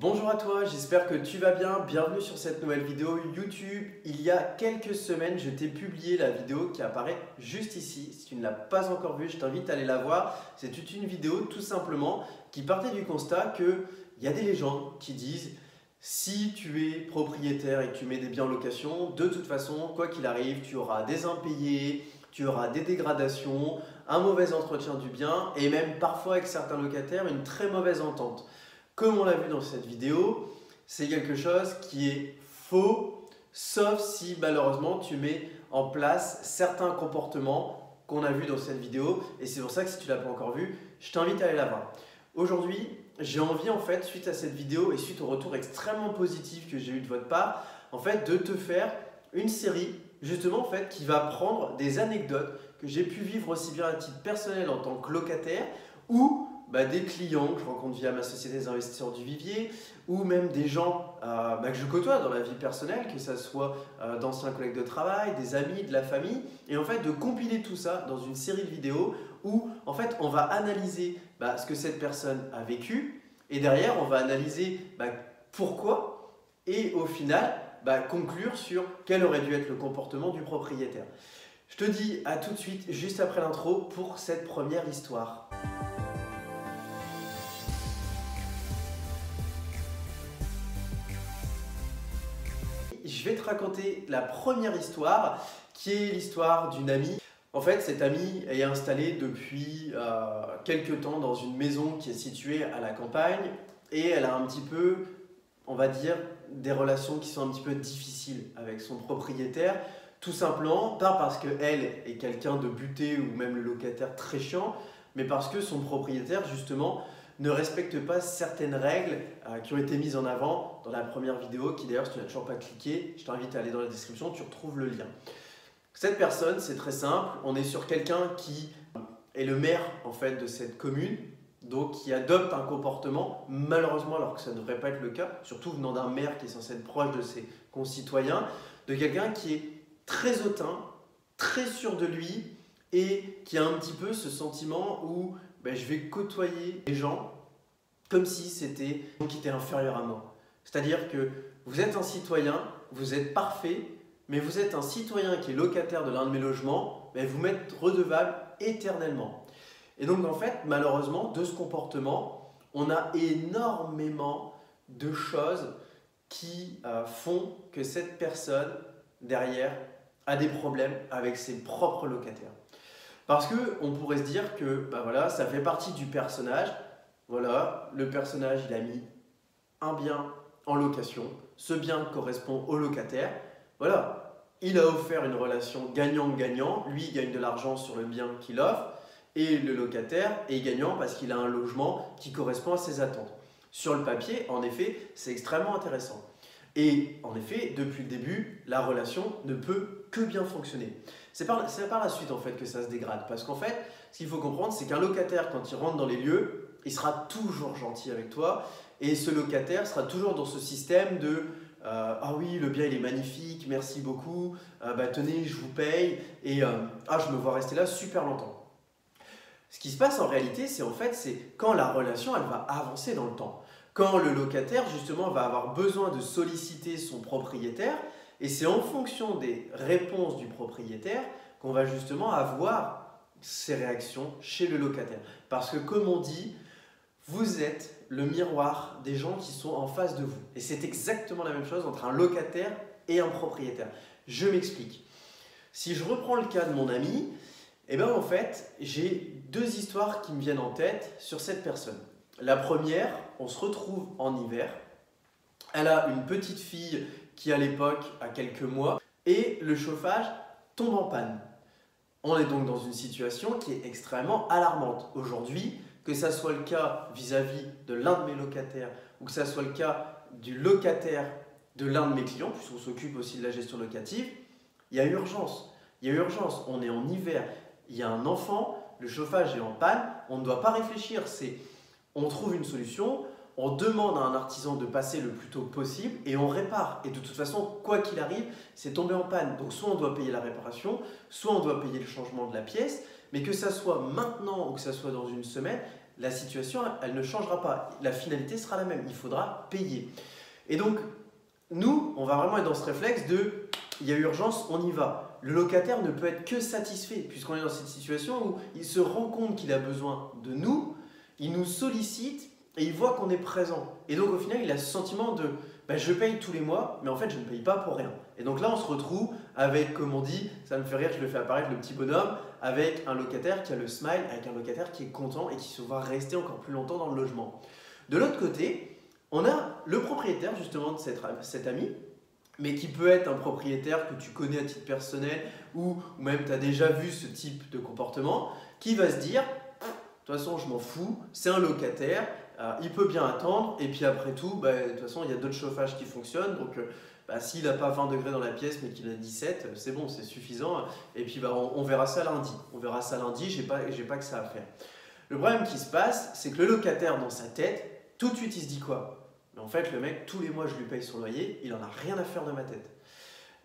Bonjour à toi, j'espère que tu vas bien. Bienvenue sur cette nouvelle vidéo YouTube. Il y a quelques semaines, je t'ai publié la vidéo qui apparaît juste ici. Si tu ne l'as pas encore vue, je t'invite à aller la voir. C'est toute une vidéo tout simplement qui partait du constat qu'il y a des légendes qui disent si tu es propriétaire et que tu mets des biens en location, de toute façon, quoi qu'il arrive, tu auras des impayés, tu auras des dégradations, un mauvais entretien du bien et même parfois avec certains locataires, une très mauvaise entente. Comme on l'a vu dans cette vidéo, c'est quelque chose qui est faux, sauf si malheureusement tu mets en place certains comportements qu'on a vus dans cette vidéo. Et c'est pour ça que si tu ne l'as pas encore vue, je t'invite à aller la voir. Aujourd'hui, j'ai envie en fait, suite à cette vidéo et suite au retour extrêmement positif que j'ai eu de votre part, en fait, de te faire une série justement en fait, qui va prendre des anecdotes que j'ai pu vivre aussi bien à titre personnel en tant que locataire ou des clients que je rencontre via ma société des investisseurs du Vivier ou même des gens que je côtoie dans la vie personnelle, que ce soit d'anciens collègues de travail, des amis, de la famille, et en fait de compiler tout ça dans une série de vidéos où en fait on va analyser ce que cette personne a vécu et derrière on va analyser pourquoi et au final conclure sur quel aurait dû être le comportement du propriétaire. Je te dis à tout de suite juste après l'intro pour cette première histoire. Je vais te raconter la première histoire qui est l'histoire d'une amie. En fait, cette amie est installée depuis quelques temps dans une maison qui est située à la campagne et elle a un petit peu, on va dire, des relations qui sont un petit peu difficiles avec son propriétaire. Tout simplement, pas parce qu'elle est quelqu'un de buté ou même le locataire très chiant, mais parce que son propriétaire, justement, ne respecte pas certaines règles qui ont été mises en avant dans la première vidéo, qui d'ailleurs, si tu n'as toujours pas cliqué, je t'invite à aller dans la description, tu retrouves le lien. Cette personne, c'est très simple, on est sur quelqu'un qui est le maire en fait, de cette commune, donc qui adopte un comportement, malheureusement alors que ça ne devrait pas être le cas, surtout venant d'un maire qui est censé être proche de ses concitoyens, de quelqu'un qui est très hautain, très sûr de lui et qui a un petit peu ce sentiment où je vais côtoyer les gens comme si c'était qui était inférieur à moi. C'est-à-dire que vous êtes un citoyen, vous êtes parfait, mais vous êtes un citoyen qui est locataire de l'un de mes logements, vous m'êtes redevable éternellement. Et donc en fait, malheureusement, de ce comportement, on a énormément de choses qui font que cette personne, derrière, a des problèmes avec ses propres locataires. Parce qu'on pourrait se dire que ça fait partie du personnage. Voilà, le personnage, il a mis un bien en location. Ce bien correspond au locataire. Voilà, il a offert une relation gagnant-gagnant. Lui, il gagne de l'argent sur le bien qu'il offre. Et le locataire est gagnant parce qu'il a un logement qui correspond à ses attentes. Sur le papier, en effet, c'est extrêmement intéressant. Et en effet, depuis le début, la relation ne peut que bien fonctionner. C'est par la suite en fait que ça se dégrade. Parce qu'en fait, ce qu'il faut comprendre, c'est qu'un locataire, quand il rentre dans les lieux, il sera toujours gentil avec toi. Et ce locataire sera toujours dans ce système de ah oui, le bien il est magnifique, merci beaucoup, tenez, je vous paye, et je me vois rester là super longtemps. Ce qui se passe en réalité, c'est quand la relation elle va avancer dans le temps. Quand le locataire justement va avoir besoin de solliciter son propriétaire, et c'est en fonction des réponses du propriétaire qu'on va justement avoir ces réactions chez le locataire. Parce que comme on dit, vous êtes le miroir des gens qui sont en face de vous. Et c'est exactement la même chose entre un locataire et un propriétaire. Je m'explique. Si je reprends le cas de mon ami, en fait, j'ai deux histoires qui me viennent en tête sur cette personne. La première, on se retrouve en hiver. Elle a une petite fille qui à l'époque a quelques mois et le chauffage tombe en panne. On est donc dans une situation qui est extrêmement alarmante. Aujourd'hui, que ça soit le cas vis-à-vis de l'un de mes locataires ou que ça soit le cas du locataire de l'un de mes clients, puisqu'on s'occupe aussi de la gestion locative, il y a urgence. Il y a urgence. On est en hiver, il y a un enfant, le chauffage est en panne, on ne doit pas réfléchir. On trouve une solution, on demande à un artisan de passer le plus tôt possible et on répare. Et de toute façon, quoi qu'il arrive, c'est tombé en panne. Donc soit on doit payer la réparation, soit on doit payer le changement de la pièce. Mais que ça soit maintenant ou que ça soit dans une semaine, la situation, elle ne changera pas. La finalité sera la même, il faudra payer. Et donc, nous, on va vraiment être dans ce réflexe de « il y a urgence, on y va ». Le locataire ne peut être que satisfait, puisqu'on est dans cette situation où il se rend compte qu'il a besoin de nous, il nous sollicite et il voit qu'on est présent. Et donc, au final, il a ce sentiment de « je paye tous les mois, mais en fait, je ne paye pas pour rien ». Et donc là, on se retrouve avec, comme on dit, ça me fait rire, je le fais apparaître, le petit bonhomme, avec un locataire qui a le smile, avec un locataire qui est content et qui se va rester encore plus longtemps dans le logement. De l'autre côté, on a le propriétaire justement de cet ami, mais qui peut être un propriétaire que tu connais à titre personnel ou même tu as déjà vu ce type de comportement, qui va se dire « de toute façon, je m'en fous, c'est un locataire, il peut bien attendre et puis après tout, de toute façon, il y a d'autres chauffages qui fonctionnent, donc… s'il n'a pas 20 degrés dans la pièce mais qu'il a 17, c'est bon, c'est suffisant. Et puis on verra ça lundi. On verra ça lundi, j'ai pas que ça à faire. Le problème qui se passe, c'est que le locataire dans sa tête, tout de suite il se dit quoi? Mais en fait, le mec, tous les mois je lui paye son loyer, il en a rien à faire de ma tête.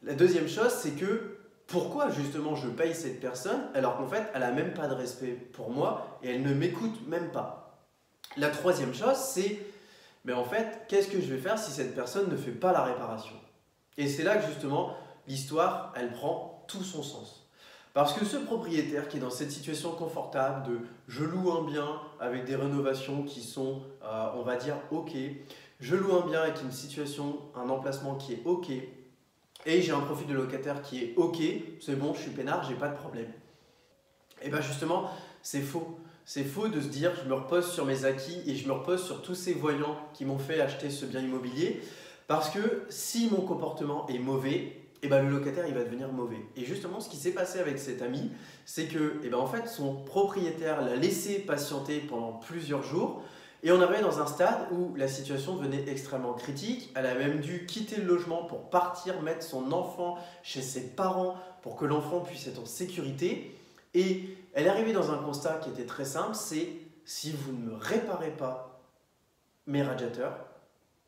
La deuxième chose, c'est que pourquoi justement je paye cette personne alors qu'en fait elle n'a même pas de respect pour moi et elle ne m'écoute même pas. La troisième chose, c'est mais en fait, qu'est-ce que je vais faire si cette personne ne fait pas la réparation? Et c'est là que justement, l'histoire, elle prend tout son sens. Parce que ce propriétaire qui est dans cette situation confortable de je loue un bien avec des rénovations qui sont, on va dire, OK, je loue un bien avec une situation, un emplacement qui est OK, et j'ai un profil de locataire qui est OK, c'est bon, je suis peinard, j'ai pas de problème. Et bien justement, c'est faux. C'est faux de se dire je me repose sur mes acquis et je me repose sur tous ces voyants qui m'ont fait acheter ce bien immobilier parce que si mon comportement est mauvais, le locataire il va devenir mauvais. Et justement ce qui s'est passé avec cet ami, c'est que en fait, son propriétaire l'a laissé patienter pendant plusieurs jours et on arrivait dans un stade où la situation devenait extrêmement critique. Elle a même dû quitter le logement pour partir mettre son enfant chez ses parents pour que l'enfant puisse être en sécurité. Et elle est arrivée dans un constat qui était très simple, c'est si vous ne me réparez pas mes radiateurs,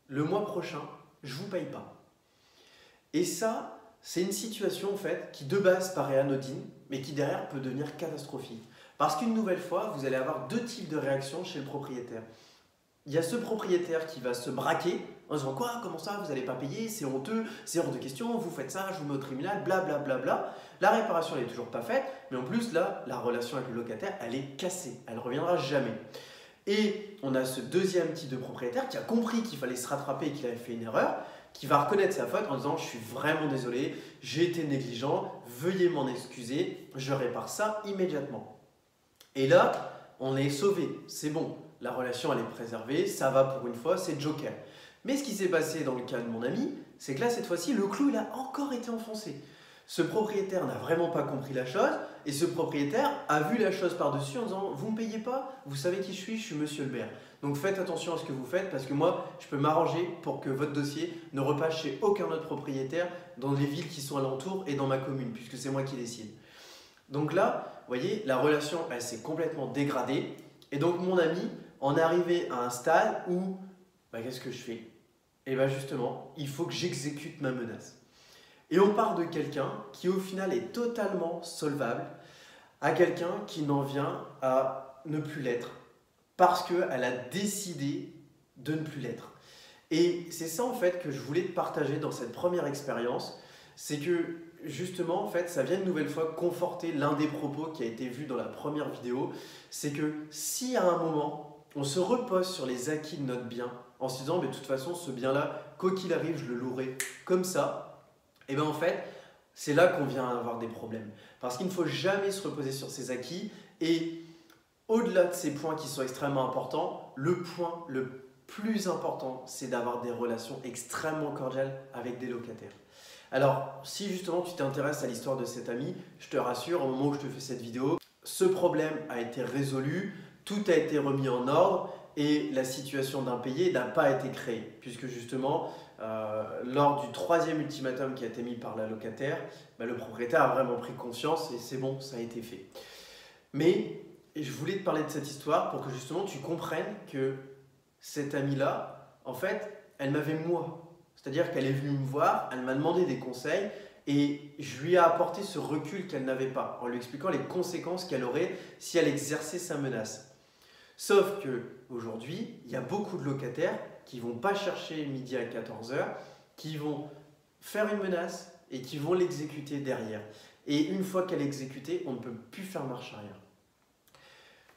le mois prochain, je ne vous paye pas. Et ça, c'est une situation en fait qui de base paraît anodine, mais qui derrière peut devenir catastrophique. Parce qu'une nouvelle fois, vous allez avoir deux types de réactions chez le propriétaire. Il y a ce propriétaire qui va se braquer en disant quoi, comment ça, vous n'allez pas payer, c'est honteux, c'est hors de question, vous faites ça, je vous mets au tribunal, blablabla. Bla, bla, bla. La réparation n'est toujours pas faite, mais en plus là, la relation avec le locataire, elle est cassée, elle ne reviendra jamais. Et on a ce deuxième type de propriétaire qui a compris qu'il fallait se rattraper et qu'il avait fait une erreur, qui va reconnaître sa faute en disant je suis vraiment désolé, j'ai été négligent, veuillez m'en excuser, je répare ça immédiatement. Et là, on est sauvé, c'est bon, la relation elle est préservée, ça va pour une fois, c'est Joker. Mais ce qui s'est passé dans le cas de mon ami, c'est que là cette fois-ci, le clou il a encore été enfoncé. Ce propriétaire n'a vraiment pas compris la chose et ce propriétaire a vu la chose par-dessus en disant « Vous ne me payez pas, vous savez qui je suis Monsieur Lebert. Donc faites attention à ce que vous faites parce que moi, je peux m'arranger pour que votre dossier ne repasse chez aucun autre propriétaire dans les villes qui sont alentours et dans ma commune puisque c'est moi qui décide. » Donc là, vous voyez, la relation, elle s'est complètement dégradée et donc mon ami en est arrivé à un stade où, qu'est-ce que je fais? Et justement, il faut que j'exécute ma menace. Et on part de quelqu'un qui au final est totalement solvable à quelqu'un qui n'en vient à ne plus l'être parce qu'elle a décidé de ne plus l'être. Et c'est ça en fait que je voulais te partager dans cette première expérience, c'est que justement en fait ça vient une nouvelle fois conforter l'un des propos qui a été vu dans la première vidéo, c'est que si à un moment on se repose sur les acquis de notre bien en se disant mais de toute façon ce bien là, quoi qu'il arrive je le louerai comme ça, et en fait, c'est là qu'on vient avoir des problèmes. Parce qu'il ne faut jamais se reposer sur ses acquis. Et au-delà de ces points qui sont extrêmement importants, le point le plus important, c'est d'avoir des relations extrêmement cordiales avec des locataires. Alors, si justement tu t'intéresses à l'histoire de cet ami, je te rassure, au moment où je te fais cette vidéo, ce problème a été résolu, tout a été remis en ordre et la situation d'impayé n'a pas été créée. Puisque justement, lors du 3e ultimatum qui a été mis par la locataire, le propriétaire a vraiment pris conscience et c'est bon, ça a été fait. Mais je voulais te parler de cette histoire pour que justement tu comprennes que cette amie-là, en fait, elle m'avait moi. C'est-à-dire qu'elle est venue me voir, elle m'a demandé des conseils et je lui ai apporté ce recul qu'elle n'avait pas en lui expliquant les conséquences qu'elle aurait si elle exerçait sa menace. Sauf qu'aujourd'hui, il y a beaucoup de locataires qui ne vont pas chercher midi à 14 heures, qui vont faire une menace et qui vont l'exécuter derrière. Et une fois qu'elle est exécutée, on ne peut plus faire marche arrière.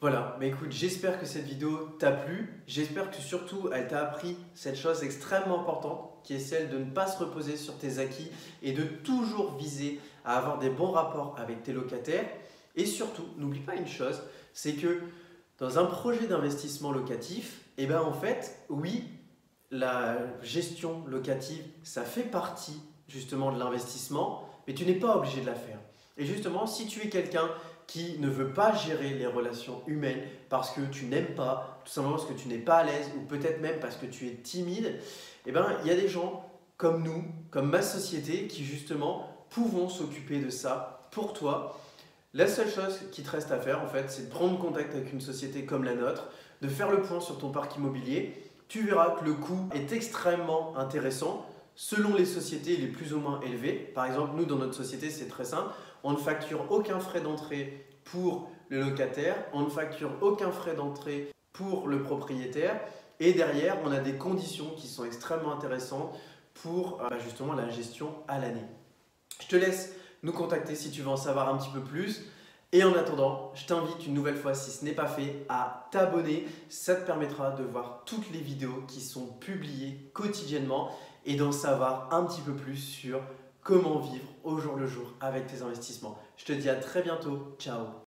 Voilà, mais écoute, j'espère que cette vidéo t'a plu. J'espère que surtout, elle t'a appris cette chose extrêmement importante qui est celle de ne pas se reposer sur tes acquis et de toujours viser à avoir des bons rapports avec tes locataires. Et surtout, n'oublie pas une chose, c'est que dans un projet d'investissement locatif, eh ben en fait, oui, la gestion locative, ça fait partie justement de l'investissement, mais tu n'es pas obligé de la faire. Et justement, si tu es quelqu'un qui ne veut pas gérer les relations humaines parce que tu n'aimes pas, tout simplement parce que tu n'es pas à l'aise ou peut-être même parce que tu es timide, eh ben, il y a des gens comme nous, comme ma société, qui justement pouvons s'occuper de ça pour toi. La seule chose qui te reste à faire, en fait, c'est de prendre contact avec une société comme la nôtre, de faire le point sur ton parc immobilier. Tu verras que le coût est extrêmement intéressant selon les sociétés les plus ou moins élevées. Par exemple, nous, dans notre société, c'est très simple. On ne facture aucun frais d'entrée pour le locataire, on ne facture aucun frais d'entrée pour le propriétaire. Et derrière, on a des conditions qui sont extrêmement intéressantes pour justement la gestion à l'année. Je te laisse nous contacter si tu veux en savoir un petit peu plus. Et en attendant, je t'invite une nouvelle fois, si ce n'est pas fait, à t'abonner. Ça te permettra de voir toutes les vidéos qui sont publiées quotidiennement et d'en savoir un petit peu plus sur comment vivre au jour le jour avec tes investissements. Je te dis à très bientôt. Ciao!